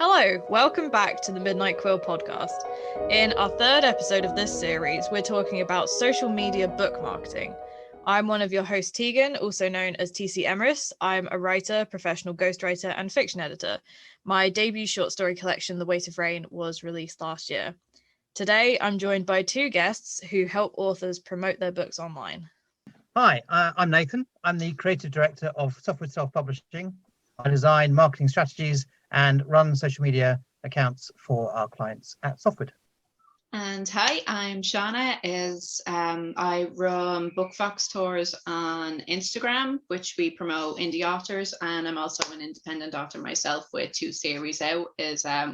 Hello, welcome back to the Midnight Quill podcast. In our third episode of this series, we're talking about social media book marketing. I'm one of your hosts, Tegan, also known as TC Emrys. I'm a writer, professional ghostwriter, and fiction editor. My debut short story collection, The Weight of Rain, was released last year. Today, I'm joined by two guests who help authors promote their books online. Hi, I'm Nathan. I'm the creative director of Softwood Self-Publishing. I design marketing strategies and run social media accounts for our clients at Softwood. And hi, I'm Shauna. I run Book Fox tours on Instagram, which we promote indie authors, and I'm also an independent author myself with two series out.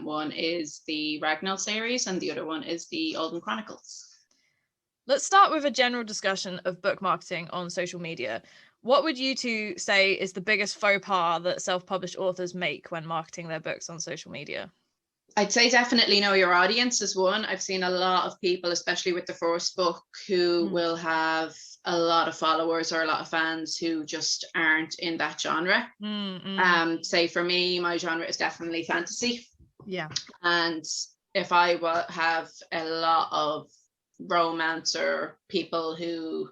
One is the Ragnall series, and the other one is the Olden Chronicles. Let's start with a general discussion of book marketing on social media. What would you two say is the biggest faux pas that self-published authors make when marketing their books on social media? I'd say definitely know your audience is one. I've seen a lot of people, especially with the first book, who will have a lot of followers or a lot of fans who just aren't in that genre. Say for me, my genre is definitely fantasy. Yeah. And if I have a lot of romance or people who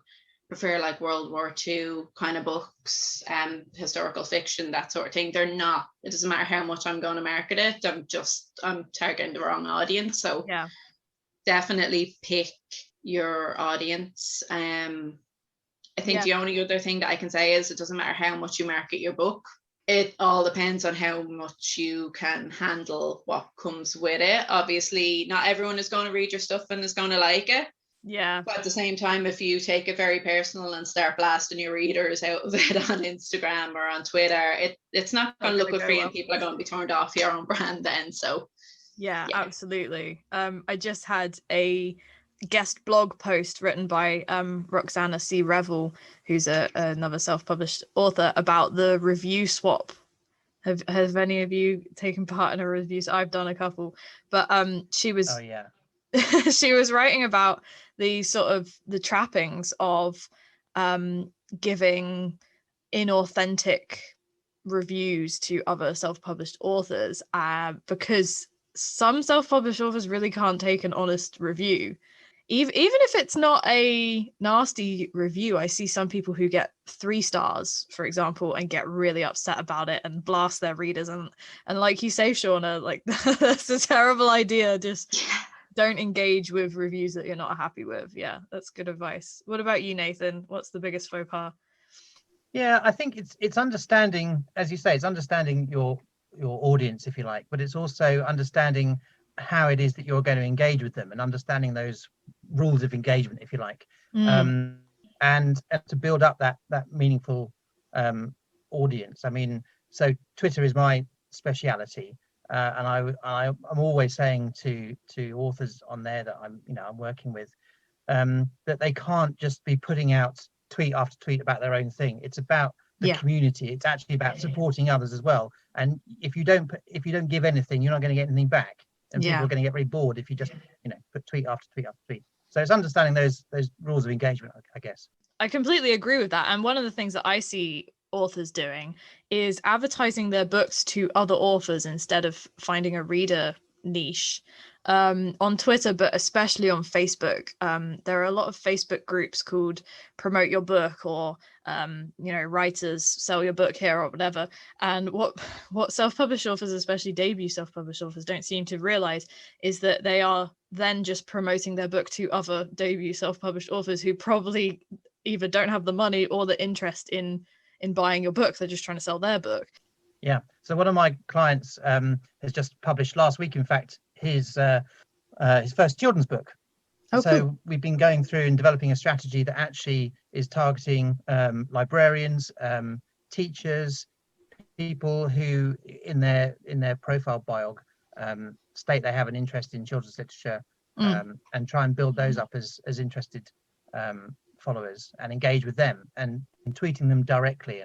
prefer like World War II kind of books, historical fiction, that sort of thing, it doesn't matter how much I'm going to market it, I'm targeting the wrong audience. So yeah, definitely pick your audience. I think the only other thing that I can say is it doesn't matter how much you market your book. It all depends on how much you can handle what comes with it. Obviously, not everyone is going to read your stuff and is going to like it. Yeah. But at the same time, if you take it very personal and start blasting your readers out of it on Instagram or on Twitter, it's not going to look good for you, and people are going to be turned off your own brand then. So yeah. Absolutely. I just had a guest blog post written by Roxana C. Revel, who's another self-published author, about the review swap. Have any of you taken part in a review? I've done a couple, but she was she was writing about the sort of the trappings of giving inauthentic reviews to other self-published authors, because some self-published authors really can't take an honest review. Even if it's not a nasty review, I see some people who get 3 stars, for example, and get really upset about it and blast their readers. And like you say, Shauna, like that's a terrible idea. Just don't engage with reviews that you're not happy with. Yeah, that's good advice. What about you, Nathan? What's the biggest faux pas? Yeah, I think it's understanding, as you say, it's understanding your audience, if you like, but it's also understanding how it is that you're going to engage with them and understanding those rules of engagement, if you like, and to build up that meaningful audience. I mean, so Twitter is my speciality, and I'm always saying to authors on there that I'm working with, that they can't just be putting out tweet after tweet about their own thing. It's about the community. It's actually about supporting others as well. And if you don't give anything, you're not going to get anything back. And people are going to get very bored if you just put tweet after tweet after tweet. So it's understanding those rules of engagement, I guess. I completely agree with that. And one of the things that I see authors doing is advertising their books to other authors instead of finding a reader niche. On Twitter, but especially on Facebook, there are a lot of Facebook groups called Promote Your Book, or writers sell your book here, or whatever. And what self-published authors, especially debut self-published authors, don't seem to realize is that they are then just promoting their book to other debut self-published authors who probably either don't have the money or the interest in buying your book. They're just trying to sell their book. Yeah. So one of my clients has just published last week, in fact, his first children's book. So we've been going through and developing a strategy that actually is targeting librarians, teachers, people who in their profile biog state they have an interest in children's literature, and try and build those up as interested followers and engage with them and tweeting them directly.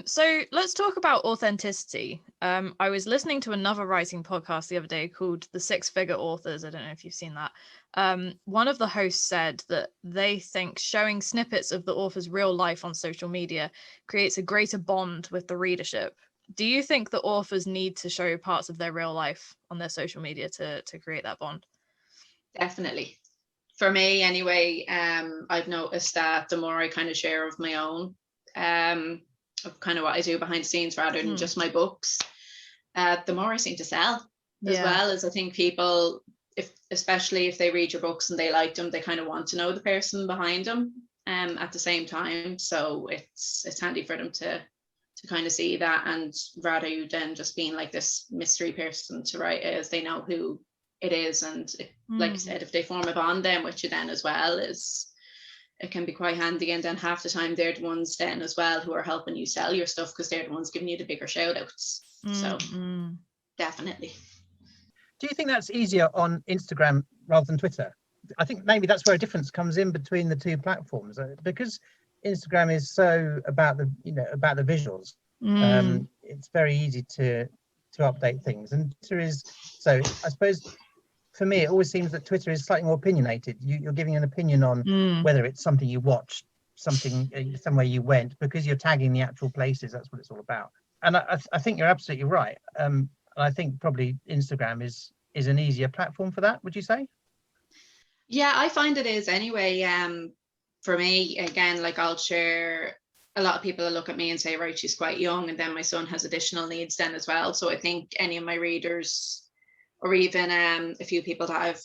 So let's talk about authenticity. I was listening to another writing podcast the other day called The Six Figure Authors. I don't know if you've seen that. One of the hosts said that they think showing snippets of the author's real life on social media creates a greater bond with the readership. Do you think that authors need to show parts of their real life on their social media to create that bond? Definitely. For me anyway, I've noticed that the more I kind of share of my own, of kind of what I do behind the scenes rather than just my books, the more I seem to sell. As well as I think people, especially if they read your books and they like them, they kind of want to know the person behind them at the same time. So it's handy for them to kind of see that, and rather than just being like this mystery person to write as they know who it is. And like I said, if they form a bond then with you then as well, it can be quite handy. And then half the time they're the ones then as well who are helping you sell your stuff, because they're the ones giving you the bigger shout outs. So definitely. Do you think that's easier on Instagram rather than Twitter? I think maybe that's where a difference comes in between the two platforms, because Instagram is so about the visuals. It's very easy to update things, and Twitter is, so I suppose for me it always seems that Twitter is slightly more opinionated. You're giving an opinion on whether it's something you watched, something somewhere you went, because you're tagging the actual places. That's what it's all about. And I think you're absolutely right. I think probably Instagram is an easier platform for that, would you say? Yeah, I find it is anyway. For me, again, like I'll share, a lot of people will look at me and say, right, she's quite young, and then my son has additional needs then as well. So I think any of my readers, or even a few people that I've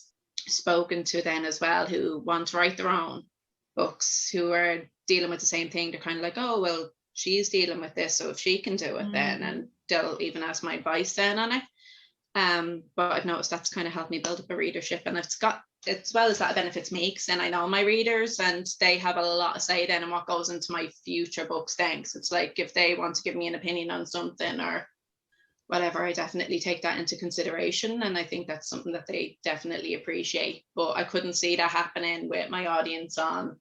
spoken to then as well, who want to write their own books, who are dealing with the same thing, they're kind of like, oh, well, she's dealing with this, so if she can do it then, and they'll even ask my advice then on it. But I've noticed that's kind of helped me build up a readership, and it's got, as well as that, it benefits me because then I know my readers and they have a lot of say then in what goes into my future books then. So it's like if they want to give me an opinion on something or whatever, I definitely take that into consideration, and I think that's something that they definitely appreciate. But I couldn't see that happening with my audience on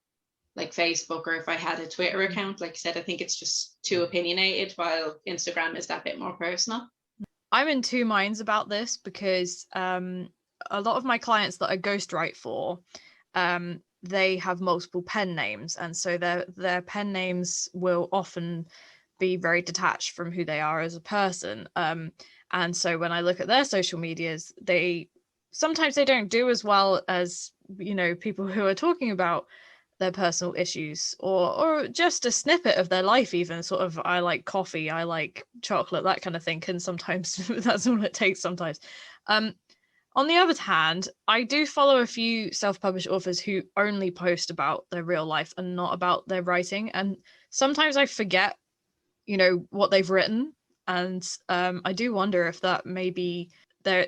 like Facebook, or if I had a Twitter account. Like I said, I think it's just too opinionated, while Instagram is that bit more personal. I'm in two minds about this because a lot of my clients that I ghostwrite for, they have multiple pen names, and so their pen names will often be very detached from who they are as a person. And so when I look at their social medias, sometimes they don't do as well as, you know, people who are talking about their personal issues or just a snippet of their life, even sort of, I like coffee, I like chocolate, that kind of thing. And sometimes that's all it takes sometimes. On the other hand, I do follow a few self-published authors who only post about their real life and not about their writing. And sometimes I forget, you know, what they've written. And I do wonder if that maybe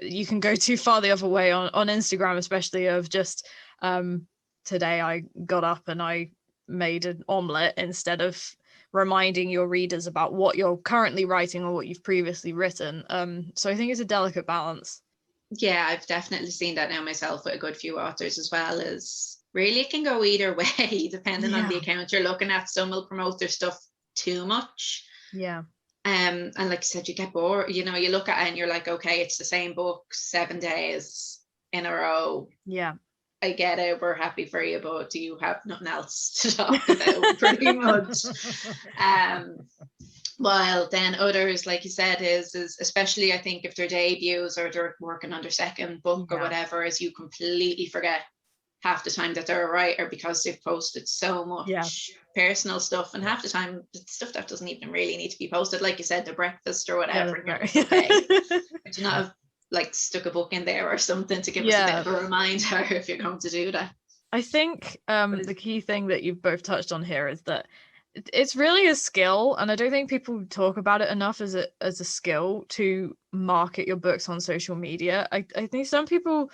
you can go too far the other way on Instagram, especially of just today I got up and I made an omelette, instead of reminding your readers about what you're currently writing or what you've previously written. So I think it's a delicate balance. Yeah, I've definitely seen that now myself with a good few authors as well. Is really, it can go either way depending on the account you're looking at. Some will promote their stuff too much. Yeah. And like I said, you get bored. You know, you look at it and you're like, okay, it's the same book 7 days in a row. Yeah. I get it, we're happy for you, but do you have nothing else to talk about? Pretty much. While then others, like you said, is especially I think if they're debuts or they're working on their second book or whatever, is you completely forget half the time that they're a writer, because they've posted so much personal stuff, and half the time it's stuff that doesn't even really need to be posted. Like you said, the breakfast or whatever, and you're like, okay, but you not have like stuck a book in there or something to give us a bit of a reminder if you're going to do that. I think the key thing that you've both touched on here is that it's really a skill, and I don't think people talk about it enough as a skill to market your books on social media. I think some people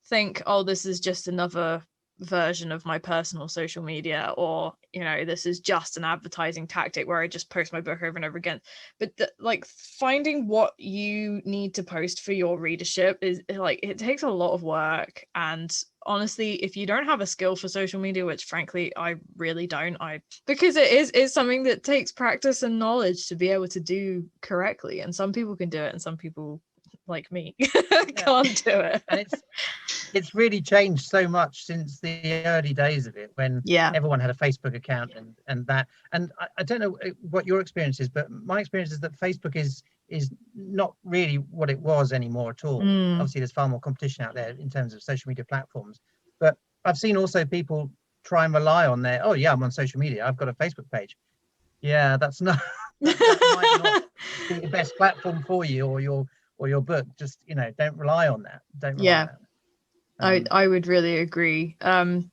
think, oh, this is just another version of my personal social media, or, you know, this is just an advertising tactic where I just post my book over and over again. But like finding what you need to post for your readership is like, it takes a lot of work. And honestly, if you don't have a skill for social media, which frankly I really don't, because it is something that takes practice and knowledge to be able to do correctly, and some people can do it and some people, like me, can't do it. And it's really changed so much since the early days of it, when everyone had a Facebook account and that. And I don't know what your experience is, but my experience is that Facebook is not really what it was anymore at all. Obviously, there's far more competition out there in terms of social media platforms. But I've seen also people try and rely on their, oh yeah, I'm on social media, I've got a Facebook page. Yeah, that's not that might not be the best platform for you or your book. Just, don't rely on that. Don't rely on that. I would really agree. And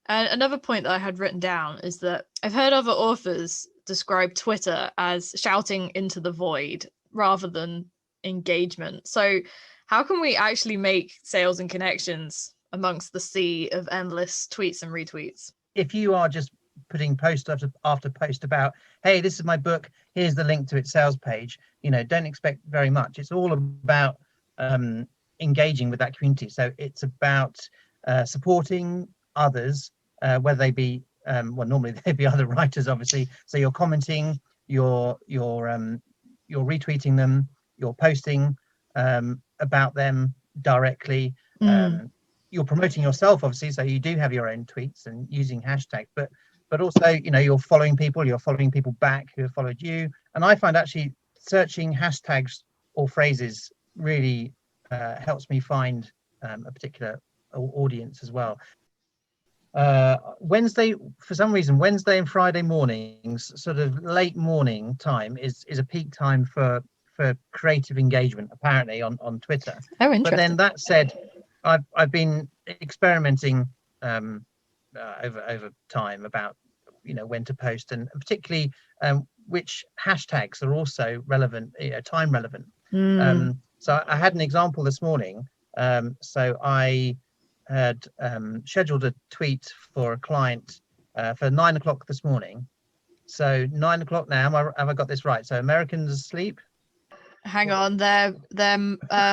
another point that I had written down is that I've heard other authors describe Twitter as shouting into the void rather than engagement. So how can we actually make sales and connections amongst the sea of endless tweets and retweets? If you are just putting post after post about, hey, this is my book, here's the link to its sales page, don't expect very much. It's all about engaging with that community. So it's about supporting others, whether they be normally they'd be other writers, obviously. So you're commenting, you're retweeting them, you're posting about them directly. You're promoting yourself, obviously, so you do have your own tweets and using hashtags, but also, you're following people back who have followed you. And I find actually searching hashtags or phrases really helps me find a particular audience as well. Wednesday, for some reason, Wednesday and Friday mornings, sort of late morning time, is a peak time for creative engagement, apparently, on Twitter. Oh, interesting. But then that said, I've been experimenting over time about when to post, and particularly which hashtags are also relevant, time relevant. So I had an example this morning. So I had scheduled a tweet for a client for 9 o'clock this morning. So 9 o'clock now. Have I got this right? So Americans asleep. Hang on, they're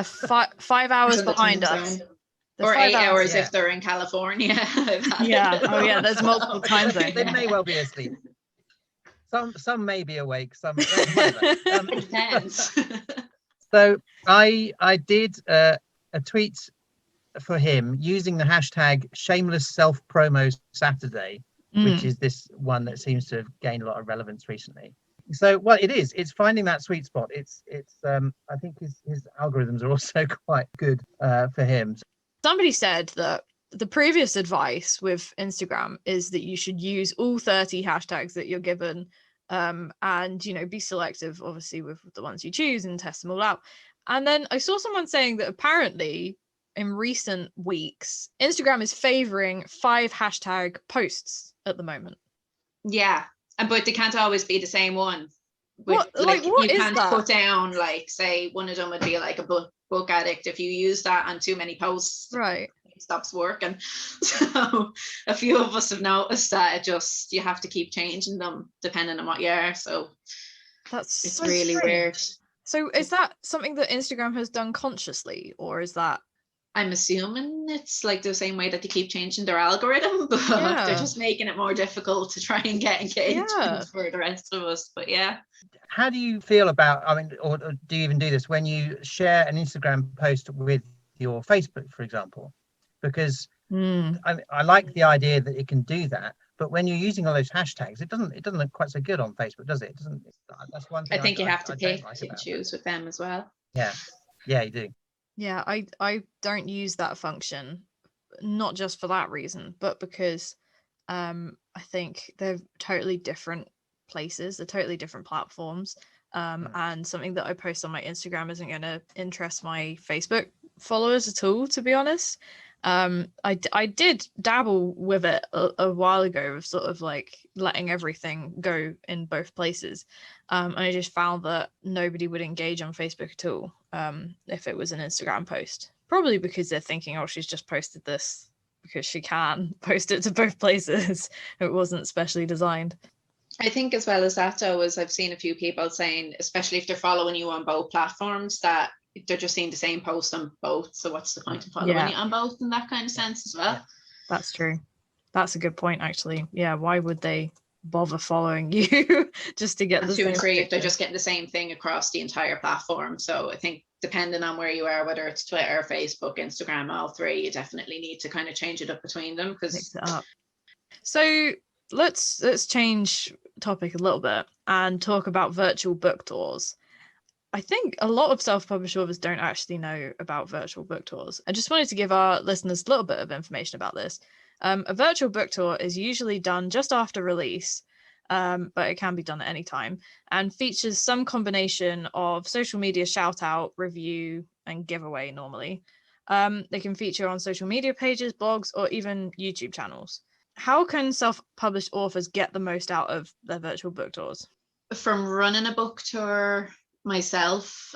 5 hours behind us. Or 8 hours if they're in California. Yeah. Oh yeah, there's multiple time zones. They may well be asleep. Some may be awake. Some whatever. Depends. So I did a tweet for him using the hashtag shameless self-promo Saturday, which is this one that seems to have gained a lot of relevance recently. So, well, it's finding that sweet spot. It's I think his algorithms are also quite good for him. Somebody said that the previous advice with Instagram is that you should use all 30 hashtags that you're given, and be selective, obviously, with the ones you choose and test them all out. And then I saw someone saying that apparently in recent weeks, Instagram is favoring 5 hashtag posts at the moment. Yeah, but they can't always be the same one. What you is can't that? put down, say one of them would be like a book addict. If you use that on too many posts, right, it stops working. So a few of us have noticed that you have to keep changing them depending on what you are. So it's so really weird. So is that something that Instagram has done consciously, or is that? I'm assuming it's like the same way that they keep changing their algorithm, but they're just making it more difficult to try and get engagement for the rest of us. But yeah. How do you feel about, or do you even do this when you share an Instagram post with your Facebook, for example? Because I like the idea that it can do that, but when you're using all those hashtags, it doesn't look quite so good on Facebook, does it? That's one thing. I think you have to pick and choose with them as well. Yeah, you do. Yeah, I don't use that function, not just for that reason, but because I think they're totally different places, they're totally different platforms, and something that I post on my Instagram isn't going to interest my Facebook followers at all, to be honest. I did dabble with it a while ago, of sort of like letting everything go in both places, and I just found that nobody would engage on Facebook at all if it was an Instagram post, probably because they're thinking, oh, she's just posted this because she can post it to both places. It wasn't specially designed. I think as well as that, though, is I've seen a few people saying, especially if they're following you on both platforms, that they're just seeing the same post on both. So what's the point of following you on both in that kind of sense as well? That's true. That's a good point, actually. Yeah, why would they bother following you just to get and the to same agree if they're picture. just getting the same thing across the entire platform. So I think depending on where you are, whether it's Twitter, Facebook, Instagram, all three, you definitely need to kind of change it up between them, Mix because it up. So let's change topic a little bit and talk about virtual book tours. I think a lot of self-published authors don't actually know about virtual book tours. I just wanted to give our listeners a little bit of information about this. A virtual book tour is usually done just after release, but it can be done at any time, and features some combination of social media shout out, review, and giveaway normally. They can feature on social media pages, blogs, or even YouTube channels. How can self-published authors get the most out of their virtual book tours? from running a book tour myself,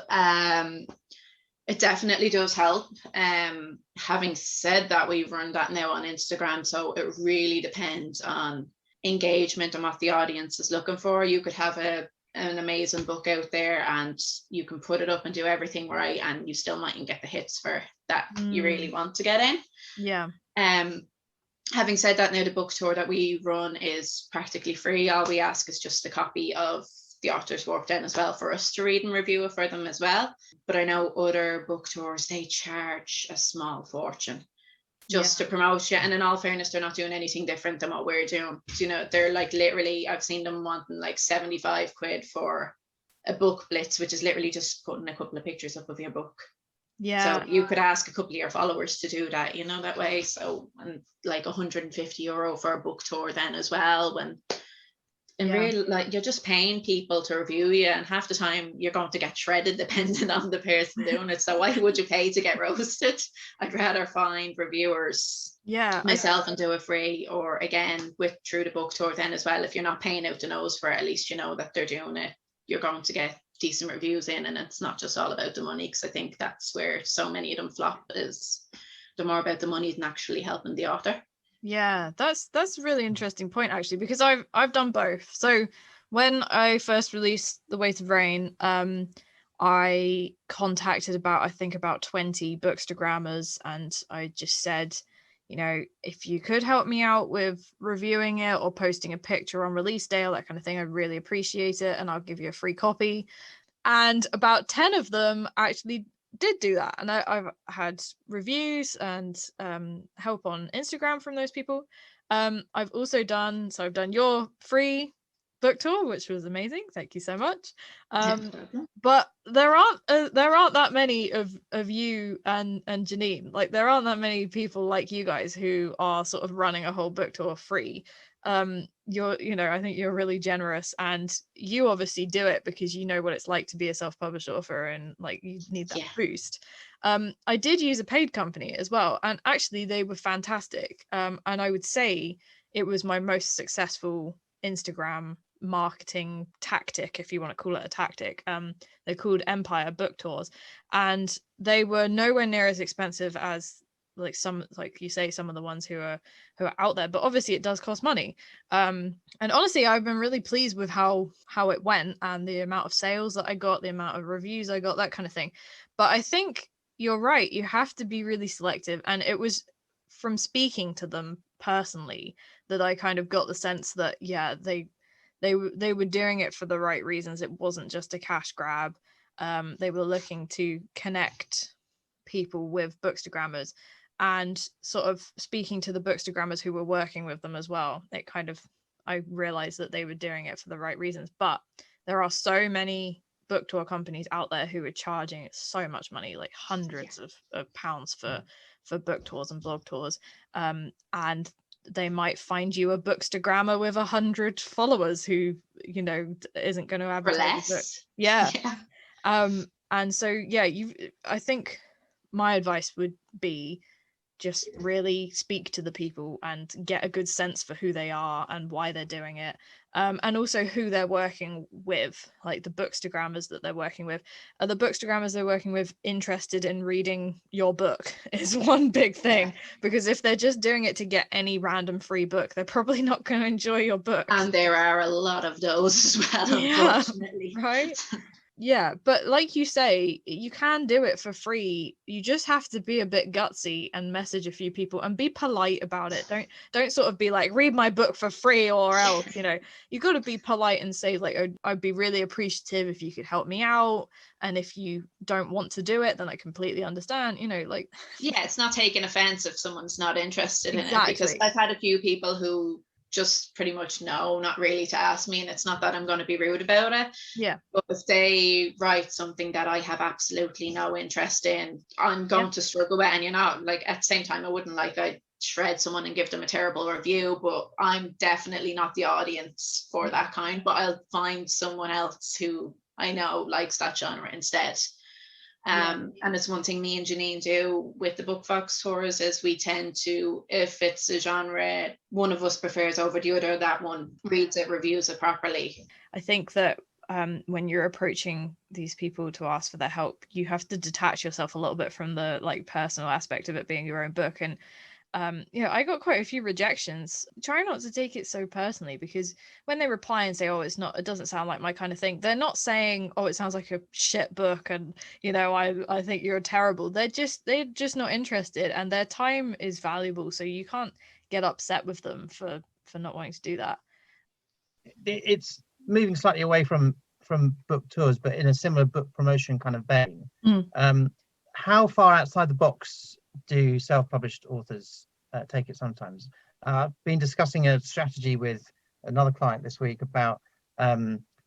it definitely does help. Having said that, we run that now on Instagram, so it really depends on engagement and what the audience is looking for. You could have an amazing book out there and you can put it up and do everything right, and you still mightn't get the hits for that you really want to get in. Yeah. Having said that, now the book tour that we run is practically free. All we ask is just a copy of the author's work down as well for us to read and review it for them as well. But I know other book tours, they charge a small fortune just to promote you. And in all fairness, they're not doing anything different than what we're doing. You know, they're like literally, I've seen them wanting like 75 quid for a book blitz, which is literally just putting a couple of pictures up of your book. Yeah. So you could ask a couple of your followers to do that, you know, that way. So, and like €150 for a book tour then as well, when in real, like, you're just paying people to review you, and half the time you're going to get shredded depending on the person doing it. So why would you pay to get roasted? I'd rather find reviewers myself and do it free, or again with through the book tour then as well. If you're not paying out the nose for it, at least you know that they're doing it. You're going to get decent reviews in, and it's not just all about the money, because I think that's where so many of them flop, is they're more about the money than actually helping the author. Yeah, that's a really interesting point, actually, because I've done both. So when I first released The Weight of Rain, I contacted about 20 bookstagrammers, and I just said, you know, if you could help me out with reviewing it or posting a picture on release day or that kind of thing, I'd really appreciate it, and I'll give you a free copy. And about 10 of them actually did do that, and I've had reviews and help on Instagram from those people. I've also done your free book tour, which was amazing. Thank you so much. But there aren't that many of you and Janine. Like, there aren't that many people like you guys who are sort of running a whole book tour free. I think you're really generous, and you obviously do it because you know what it's like to be a self-published author, and like you need that boost. I did use a paid company as well, and actually they were fantastic. And I would say it was my most successful Instagram marketing tactic, if you want to call it a tactic. They're called Empire Book Tours, and they were nowhere near as expensive as like some, like you say, some of the ones who are out there, but obviously it does cost money. And honestly, I've been really pleased with how it went, and the amount of sales that I got, the amount of reviews I got, that kind of thing. But I think you're right, you have to be really selective, and it was from speaking to them personally that I kind of got the sense that they were doing it for the right reasons. It wasn't just a cash grab. They were looking to connect people with bookstagrammers, and sort of speaking to the bookstagrammers who were working with them as well. I realized that they were doing it for the right reasons. But there are so many book tour companies out there who are charging so much money, like hundreds of pounds for book tours and blog tours, and they might find you a bookstagrammer with 100 followers who, you know, isn't going to advertise the book. Yeah. And so I think my advice would be just really speak to the people and get a good sense for who they are and why they're doing it, and also who they're working with, like the bookstagrammers that they're working with. Are the bookstagrammers they're working with interested in reading your book is one big thing, because if they're just doing it to get any random free book, they're probably not going to enjoy your book. And there are a lot of those as well, unfortunately. Right? Yeah, but like you say, you can do it for free. You just have to be a bit gutsy and message a few people and be polite about it. Don't sort of be like, read my book for free or else, you got to be polite and say like, I'd be really appreciative if you could help me out. And if you don't want to do it, then I completely understand, like. Yeah, it's not taking offense if someone's not interested in it, because Exactly. I've had a few people who just pretty much know not really to ask me, and it's not that I'm going to be rude about it. Yeah. But if they write something that I have absolutely no interest in, I'm going to struggle with it. And like at the same time, I wouldn't like I'd shred someone and give them a terrible review, but I'm definitely not the audience for that kind. But I'll find someone else who I know likes that genre instead. And it's one thing me and Janine do with the Book Fox tours is we tend to, if it's a genre one of us prefers over the other, that one reads it, reviews it properly. I think that when you're approaching these people to ask for their help, you have to detach yourself a little bit from the like personal aspect of it being your own book. And I got quite a few rejections. Try not to take it so personally, because when they reply and say, oh, it doesn't sound like my kind of thing, they're not saying, oh, it sounds like a shit book and I think you're terrible. They're just not interested, and their time is valuable, so you can't get upset with them for not wanting to do that. It's moving slightly away from book tours, but in a similar book promotion kind of vein. How far outside the box do self-published authors take it sometimes? I've been discussing a strategy with another client this week about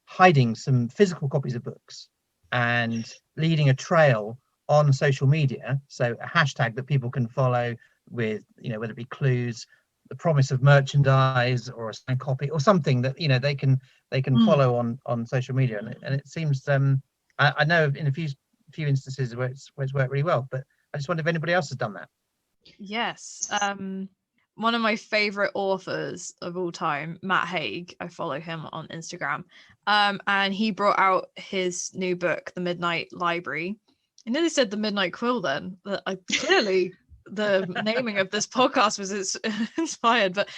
hiding some physical copies of books and leading a trail on social media, so a hashtag that people can follow with, whether it be clues, the promise of merchandise, or a signed copy, or something that they can follow on social media. And it seems I know in a few instances where it's worked really well, but I just wonder if anybody else has done that. Yes. One of my favorite authors of all time, Matt Haig, I follow him on Instagram, and he brought out his new book, The Midnight Library. I nearly said The Midnight Quill then. Clearly the naming of this podcast was inspired, but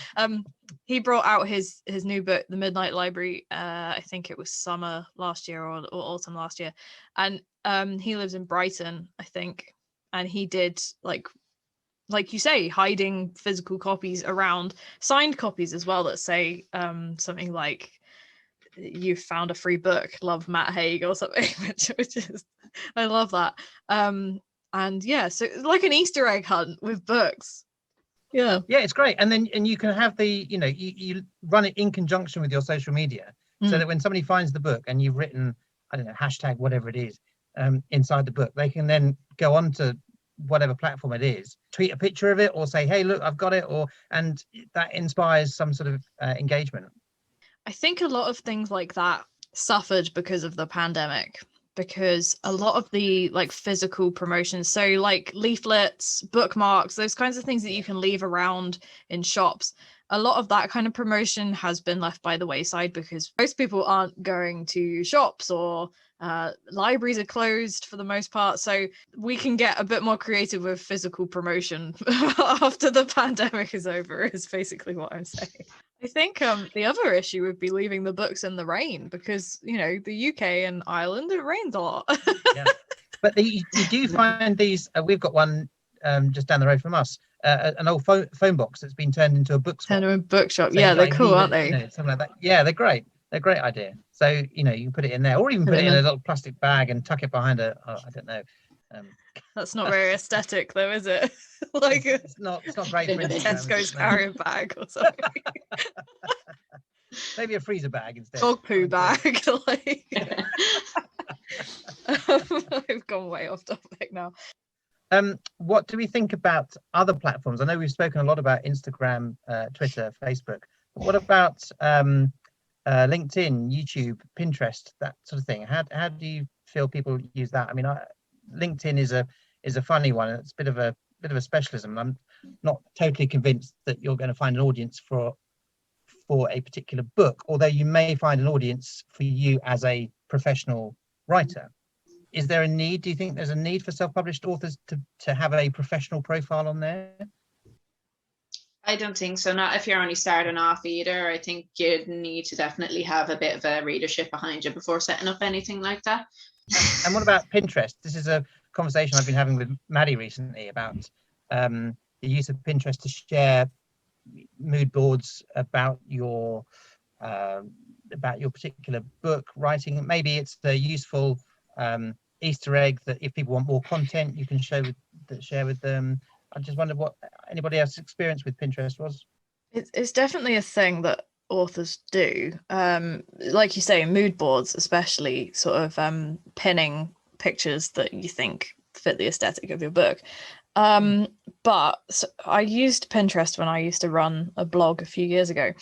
he brought out his new book, The Midnight Library. I think it was summer last year or autumn last year, and he lives in Brighton, I think, and he did like you say, hiding physical copies around, signed copies as well that say something like, you found a free book, love, Matt Haig, or something, which is, I love that. And yeah, so like an Easter egg hunt with books. Yeah, it's great. And you can have the you run it in conjunction with your social media, so that when somebody finds the book and you've written, I don't know, hashtag whatever it is inside the book, they can then go on to whatever platform it is, tweet a picture of it, or say, hey, look, I've got it, and that inspires some sort of engagement. I think a lot of things like that suffered because of the pandemic, because a lot of the like physical promotions, so like leaflets, bookmarks, those kinds of things that you can leave around in shops, a lot of that kind of promotion has been left by the wayside because most people aren't going to shops, or libraries are closed for the most part. So we can get a bit more creative with physical promotion after the pandemic is over, is basically what I'm saying. I think the other issue would be leaving the books in the rain, because the UK and Ireland, it rains a lot. Yeah, but you do find these. We've got one just down the road from us, an old phone box that's been turned into a bookshop. So they're cool, aren't they? Something like that. Yeah, they're great. They're a great idea. So you can put it in there, or even put it in a little plastic bag and tuck it behind I don't know. That's not very aesthetic, though, is it? Like it's not great for Tesco's carrier bag or something. Maybe a freezer bag instead. Dog poo bag. I've gone way off topic now. What do we think about other platforms? I know we've spoken a lot about Instagram, Twitter, Facebook. But what about LinkedIn, YouTube, Pinterest, that sort of thing? How do you feel people use that? I mean, LinkedIn is a funny one. It's a bit of a specialism. I'm not totally convinced that you're going to find an audience for a particular book, although you may find an audience for you as a professional writer. Is there a need? Do you think there's a need for self-published authors to have a professional profile on there? I don't think so. Not if you're only starting off either. I think you need to definitely have a bit of a readership behind you before setting up anything like that. And what about Pinterest? This is a conversation I've been having with Maddie recently about the use of Pinterest to share mood boards about your particular book writing. Maybe it's a useful Easter egg that if people want more content, you can share with them. I just wondered what anybody else's experience with Pinterest was. It's definitely a thing that authors do. Like you say, mood boards, especially sort of pinning pictures that you think fit the aesthetic of your book. But so I used Pinterest when I used to run a blog a few years ago.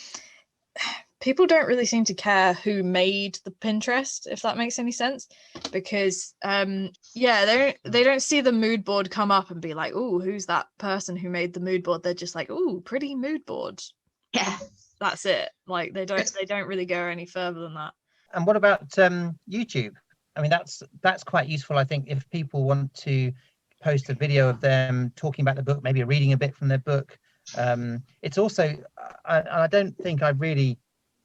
People don't really seem to care who made the Pinterest, if that makes any sense, because they don't see the mood board come up and be like, oh, who's that person who made the mood board? They're just like, oh, pretty mood board. Yeah, that's it. Like they don't really go any further than that. And what about YouTube? I mean, that's quite useful, I think, if people want to post a video of them talking about the book, maybe reading a bit from their book. It's also, I don't think I've really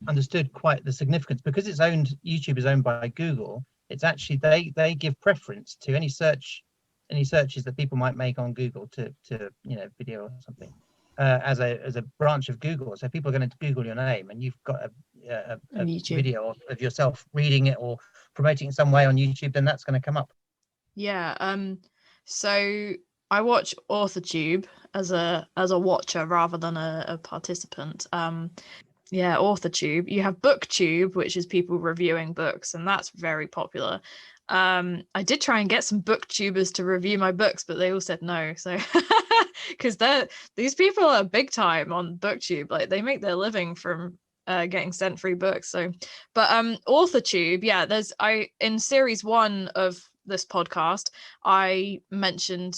understood quite the significance, because YouTube is owned by Google. It's actually they give preference to any searches that people might make on Google to video or something as a branch of Google. So people are going to Google your name, and you've got a video of yourself reading it or promoting it some way on YouTube, then that's going to come up. Yeah. So I watch AuthorTube as a watcher rather than a participant. AuthorTube. You have BookTube, which is people reviewing books, and that's very popular. I did try and get some booktubers to review my books, but they all said no. So because these people are big time on BookTube, like they make their living from getting sent free books. So, but AuthorTube, in series 1 of this podcast, I mentioned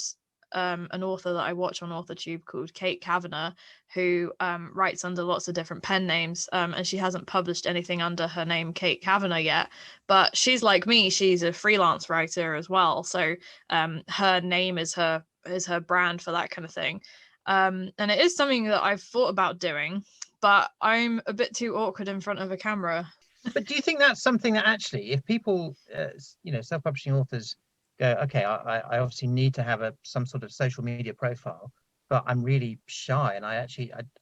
an author that I watch on AuthorTube called Kate Kavanagh, who writes under lots of different pen names, and she hasn't published anything under her name Kate Kavanagh yet, but she's like me, she's a freelance writer as well, so her name is her brand for that kind of thing, and it is something that I've thought about doing, but I'm a bit too awkward in front of a camera. But do you think that's something that actually, if people self-publishing authors go, okay, I obviously need to have some sort of social media profile, but I'm really shy, and I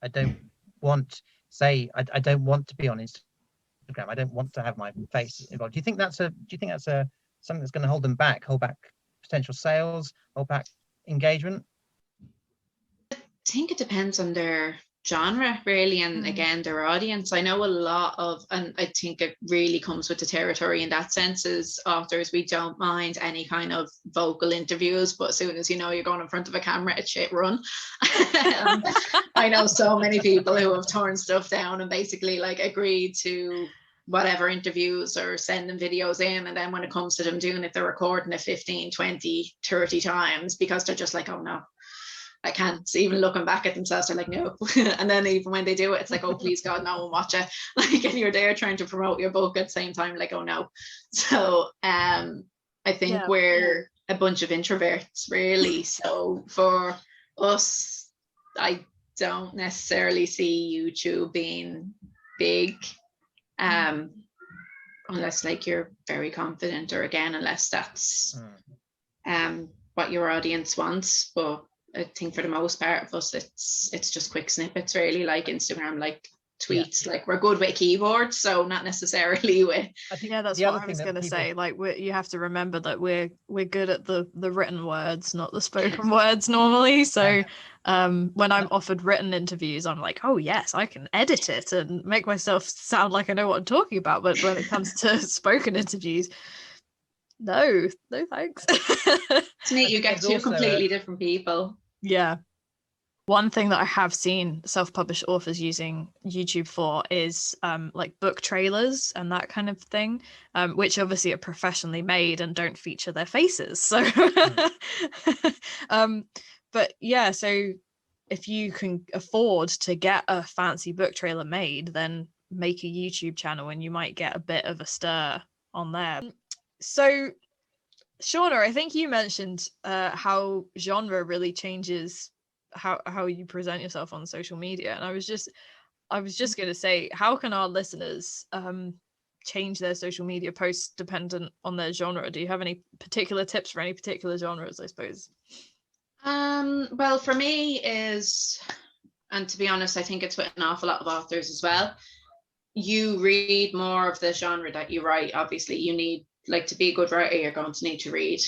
don't want to be on Instagram. I don't want to have my face involved. Do you think that's something that's going to hold back potential sales, hold back engagement? I think it depends on their genre, really, and again, their audience. I know a lot of, and I think it really comes with the territory in that sense, as authors, we don't mind any kind of vocal interviews, but as soon as you're going in front of a camera, it's shit run. I know so many people who have torn stuff down and basically like agreed to whatever interviews or sending videos in, and then when it comes to them doing it, they're recording it 15, 20, 30 times because they're just like, oh no, I can't. Even looking back at themselves, they're like, no. And then even when they do it, it's like, oh, please God, no one watch it. Like, and you're there trying to promote your book at the same time, like, oh no. So I think we're a bunch of introverts, really. So for us, I don't necessarily see YouTube being big, unless like you're very confident, or again, unless that's what your audience wants. But I think for the most part of us, it's just quick snippets, really, like Instagram, like tweets. Like we're good with keyboards, so not necessarily with. That's what I was going to say. Like you have to remember that we're good at the written words, not the spoken words normally. So when I'm offered written interviews, I'm like, oh yes, I can edit it and make myself sound like I know what I'm talking about. But when it comes to spoken interviews, no thanks. It's neat, you get two completely different people. Yeah. One thing that I have seen self-published authors using YouTube for is like book trailers and that kind of thing, which obviously are professionally made and don't feature their faces. So but yeah, so if you can afford to get a fancy book trailer made, then make a YouTube channel and you might get a bit of a stir on there. So Shauna, I think you mentioned how genre really changes how you present yourself on social media. And I was just going to say, how can our listeners change their social media posts dependent on their genre? Do you have any particular tips for any particular genres, I suppose? Well, for me is, and to be honest, I think it's with an awful lot of authors as well, you read more of the genre that you write. Obviously, you need, like, to be a good writer, you're going to need to read.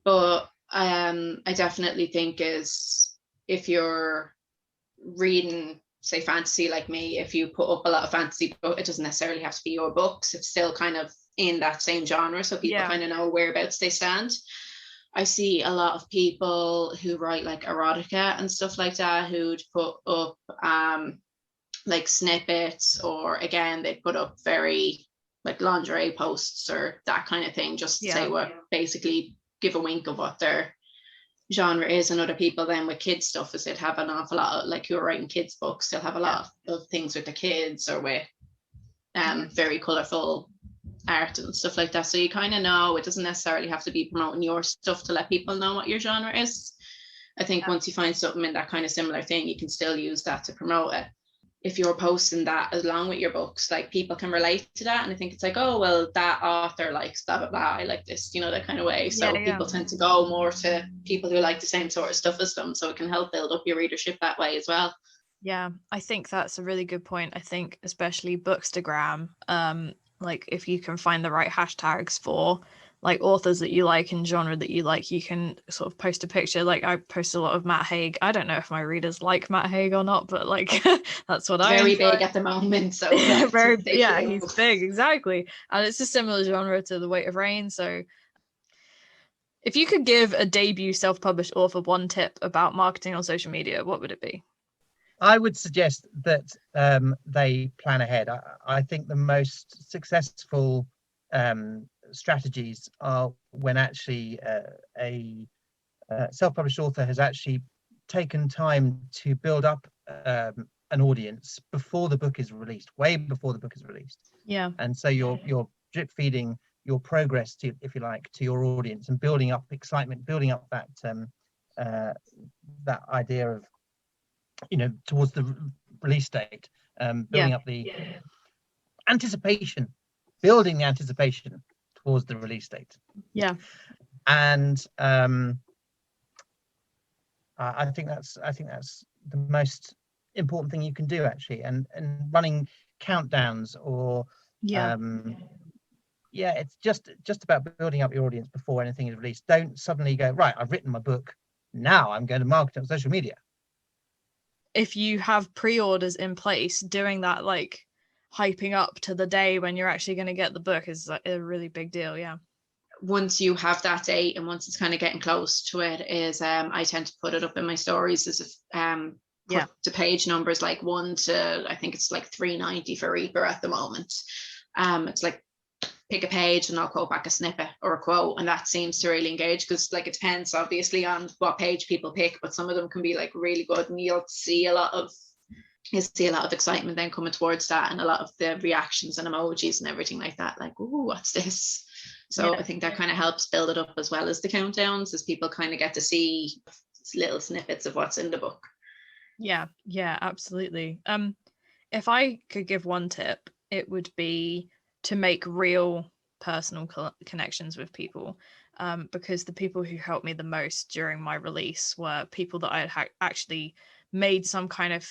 But I definitely think is, if you're reading, say, fantasy like me, if you put up a lot of fantasy books, it doesn't necessarily have to be your books. It's still kind of in that same genre, so people kind of know whereabouts they stand. I see a lot of people who write like erotica and stuff like that, who'd put up like snippets, or again, they put up very like lingerie posts or that kind of thing, just to say what, basically give a wink of what their genre is. And other people then with kids stuff, is they'd have an awful lot of, like, who are writing kids books, they'll have a lot of things with the kids, or with very colorful art and stuff like that. So you kind of know it doesn't necessarily have to be promoting your stuff to let people know what your genre is. I think once you find something in that kind of similar thing, you can still use that to promote it. If you're posting that along with your books, like, people can relate to that, and I think it's like, oh well, that author likes blah blah blah, I like this, you know, that kind of way. So people tend to go more to people who like the same sort of stuff as them, so it can help build up your readership that way as well. Yeah, I think that's a really good point. I think especially Bookstagram, like, if you can find the right hashtags for like authors that you like and genre that you like, you can sort of post a picture. Like, I post a lot of Matt Haig. I don't know if my readers like Matt Haig or not, but like that's what I very enjoy. big at the moment, so he's big, exactly. And it's a similar genre to The Weight of Rain. So if you could give a debut self-published author one tip about marketing on social media, what would it be? I would suggest that they plan ahead. I think the most successful strategies are when actually a self-published author has actually taken time to build up an audience before the book is released, way before the book is released. Yeah. And so you're drip feeding your progress to, if you like, to your audience, and building up excitement, building up that that idea of, you know, towards the release date, building up the anticipation, building the anticipation towards the release date. Yeah. And I think that's the most important thing you can do, actually. And running countdowns, or it's just about building up your audience before anything is released. Don't suddenly go, right, I've written my book, now I'm going to market it on social media. If you have pre-orders in place, doing that, like hyping up to the day when you're actually going to get the book, is a really big deal. Yeah. Once you have that date, and once it's kind of getting close to it, is I tend to put it up in my stories as if put the page numbers like 1 to, I think it's like 390 for Reaper at the moment. It's like, pick a page and I'll quote back a snippet or a quote, and that seems to really engage, because like it depends obviously on what page people pick, but some of them can be like really good, and you'll see a lot of excitement then coming towards that, and a lot of the reactions and emojis and everything like that, like, ooh, what's this? So I think that kind of helps build it up, as well as the countdowns, as people kind of get to see little snippets of what's in the book. Yeah, absolutely. If I could give one tip, it would be to make real personal connections with people, because the people who helped me the most during my release were people that I had actually made some kind of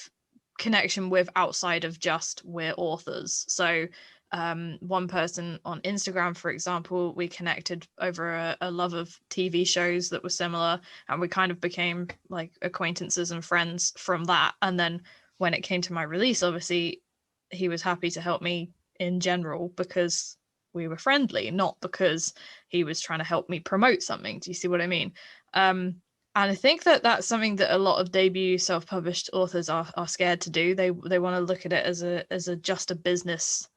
connection with outside of just we're authors. So one person on Instagram, for example, we connected over a love of TV shows that were similar, and we kind of became like acquaintances and friends from that. And then when it came to my release, obviously he was happy to help me in general because we were friendly, not because he was trying to help me promote something. Do you see what I mean? And I think that that's something that a lot of debut self-published authors are scared to do. They want to look at it as a just a business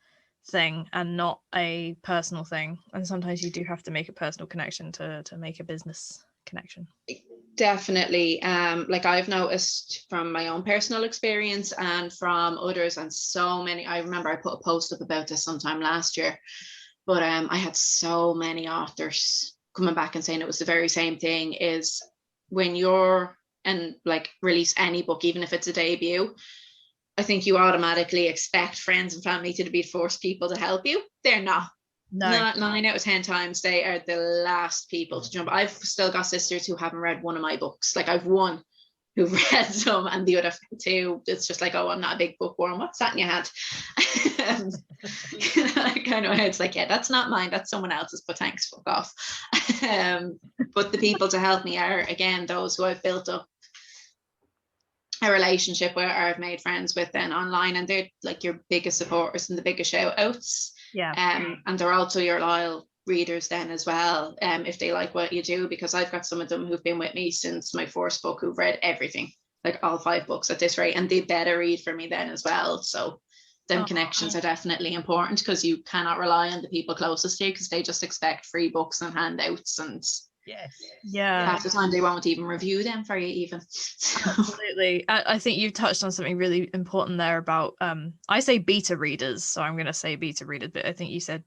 thing and not a personal thing. And sometimes you do have to make a personal connection to make a business connection. Definitely. Like, I've noticed from my own personal experience and from others, and so many, I remember I put a post up about this sometime last year, but I had so many authors coming back and saying it was the very same thing, is when you're and like release any book, even if it's a debut, I think you automatically expect friends and family to be the first people to help you. They're not. No. 9 out of 10 times they are the last people to jump. I've still got sisters who haven't read one of my books. Like I've one who read some, and the other two, it's just like, oh, I'm not a big bookworm. What's that in your hand? And, kind of, it's like, yeah, that's not mine. That's someone else's. But thanks, fuck off. But the people to help me are, again, those who I've built up a relationship with, or I've made friends with then online, and they're like your biggest supporters and the biggest shout outs. Yeah. And they're also your loyal readers then as well, if they like what you do, because I've got some of them who've been with me since my first book, who've read everything, like all 5 books at this rate, and they better read for me then as well. So them connections are definitely important, because you cannot rely on the people closest to you, because they just expect free books and handouts, and half the time they won't even review them for you even. Absolutely. I think you've touched on something really important there about I say beta readers, so I'm going to say beta readers, but I think you said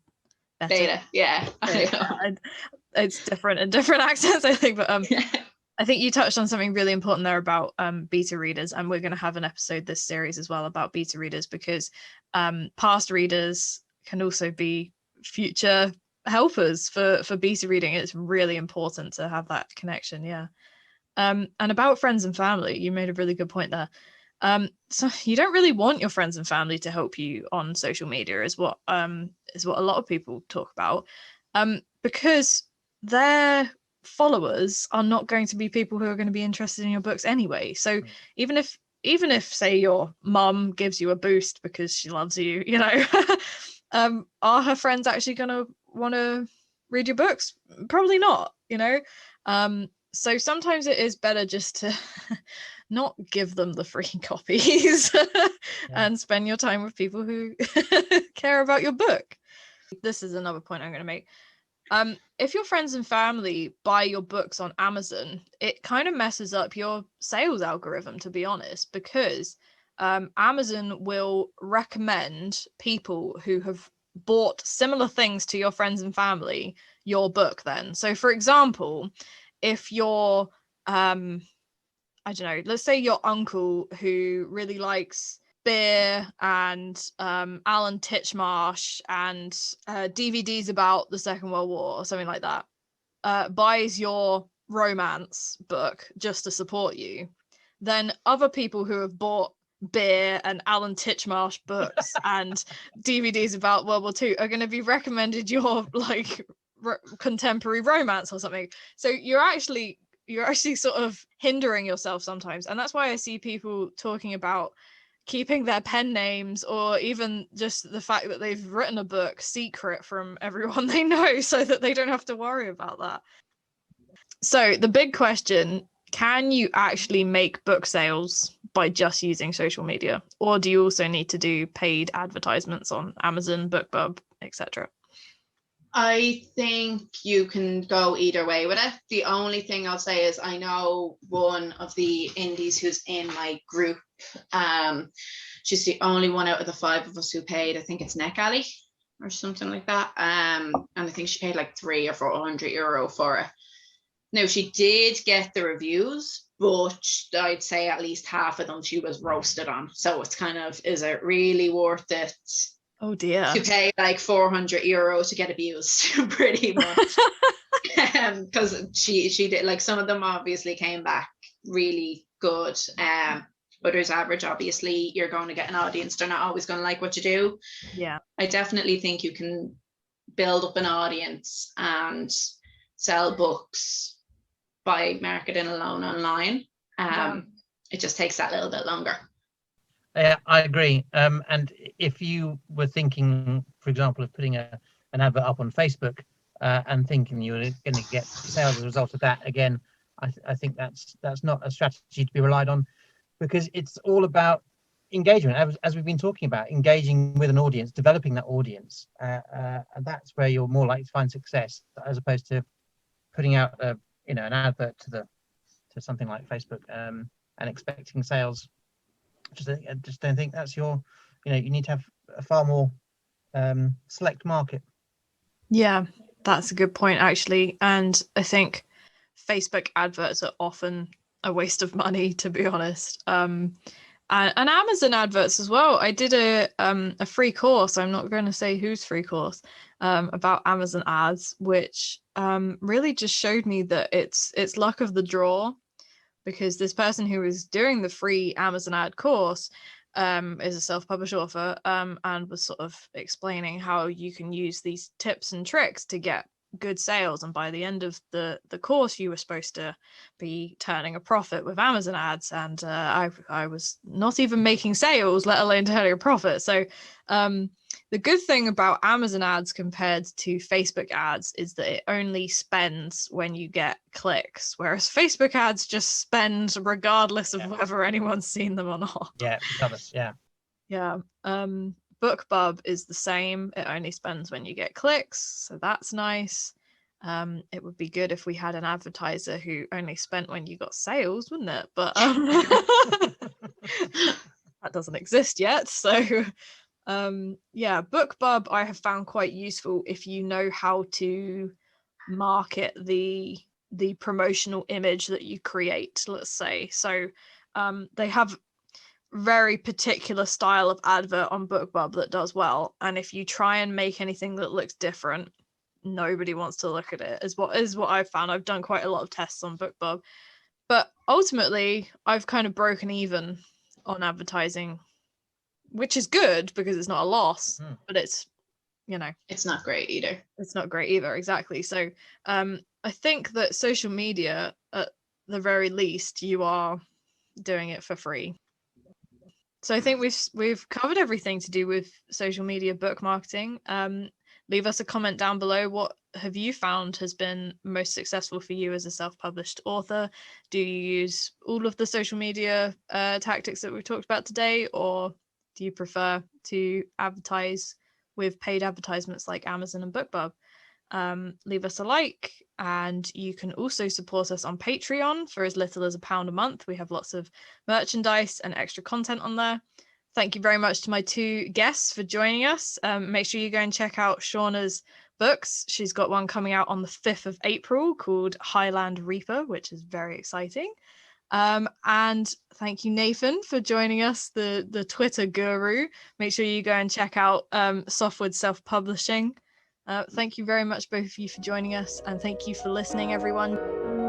better. Beta, yeah. It's different in different accents, I think, but I think you touched on something really important there about beta readers, and we're going to have an episode this series as well about beta readers, because past readers can also be future helpers for beta reading. It's really important to have that connection. And about friends and family, you made a really good point there. So you don't really want your friends and family to help you on social media, is what a lot of people talk about, because their followers are not going to be people who are going to be interested in your books anyway. So even if say your mum gives you a boost because she loves you, are her friends actually going to want to read your books? Probably not, so sometimes it is better just to not give them the free copies and spend your time with people who care about your book. This is another point I'm going to make. If your friends and family buy your books on Amazon, it kind of messes up your sales algorithm, to be honest, because Amazon will recommend people who have bought similar things to your friends and family your book then. So for example, if your I don't know, let's say your uncle who really likes beer and Alan Titchmarsh and DVDs about the Second World War or something like that, buys your romance book just to support you, then other people who have bought beer and Alan Titchmarsh books and DVDs about World War II are going to be recommended your like contemporary romance or something. So you're actually sort of hindering yourself sometimes, and that's why I see people talking about keeping their pen names, or even just the fact that they've written a book secret from everyone they know, so that they don't have to worry about that. So the big question: can you actually make book sales by just using social media, or do you also need to do paid advertisements on Amazon, BookBub, etc.? I think you can go either way with it. The only thing I'll say is I know one of the indies who's in my group. She's the only one out of the 5 of us who paid. I think it's Neck Alley or something like that. And I think she paid like €300 or €400 for it. Now, she did get the reviews, but I'd say at least half of them she was roasted on. So it's kind of, is it really worth it? Oh dear. To pay like €400 to get abused, pretty much. Because she did, like, some of them obviously came back really good. Others average. Obviously, you're going to get an audience. They're not always going to like what you do. Yeah. I definitely think you can build up an audience and sell books by marketing alone online. It just takes that little bit longer. Yeah, I agree. And if you were thinking, for example, of putting an advert up on Facebook and thinking you were going to get sales as a result of that, again, I think that's not a strategy to be relied on, because it's all about engagement, as we've been talking about, engaging with an audience, developing that audience, and that's where you're more likely to find success, as opposed to putting out an advert to something like Facebook and expecting sales. I just don't think that's you need to have a far more select market. Yeah, that's a good point, actually. And I think Facebook adverts are often a waste of money, to be honest. And Amazon adverts as well. I did a free course. I'm not going to say whose free course, about Amazon ads, which really just showed me that it's luck of the draw, because this person who was doing the free Amazon ad course is a self-published author, and was sort of explaining how you can use these tips and tricks to get good sales, and by the end of the course you were supposed to be turning a profit with Amazon ads, and I was not even making sales, let alone turning a profit. So the good thing about Amazon ads compared to Facebook ads is that it only spends when you get clicks, whereas Facebook ads just spend regardless of whether anyone's seen them or not. Yeah, it does. Yeah. BookBub is the same. It only spends when you get clicks, so that's nice. It would be good if we had an advertiser who only spent when you got sales, wouldn't it? But that doesn't exist yet. So yeah, BookBub I have found quite useful if you know how to market the promotional image that you create, let's say. So they have very particular style of advert on BookBub that does well, and if you try and make anything that looks different, nobody wants to look at it, is what I've found. I've done quite a lot of tests on BookBub, but ultimately I've kind of broken even on advertising, which is good because it's not a loss, but it's, you know, it's not great either. It's not great either, exactly. So I think that social media, at the very least, you are doing it for free. So I think we've covered everything to do with social media book marketing. Leave us a comment down below. What have you found has been most successful for you as a self-published author? Do you use all of the social media tactics that we've talked about today, or do you prefer to advertise with paid advertisements like Amazon and BookBub? Leave us a like, and you can also support us on Patreon for as little as £1 a month. We have lots of merchandise and extra content on there. Thank you very much to my two guests for joining us. Make sure you go and check out Shauna's books. She's got one coming out on the 5th of April called Highland Reaper, which is very exciting. And thank you, Nathan, for joining us, the Twitter guru. Make sure you go and check out Softwood Self-Publishing. Thank you very much, both of you, for joining us, and thank you for listening, everyone.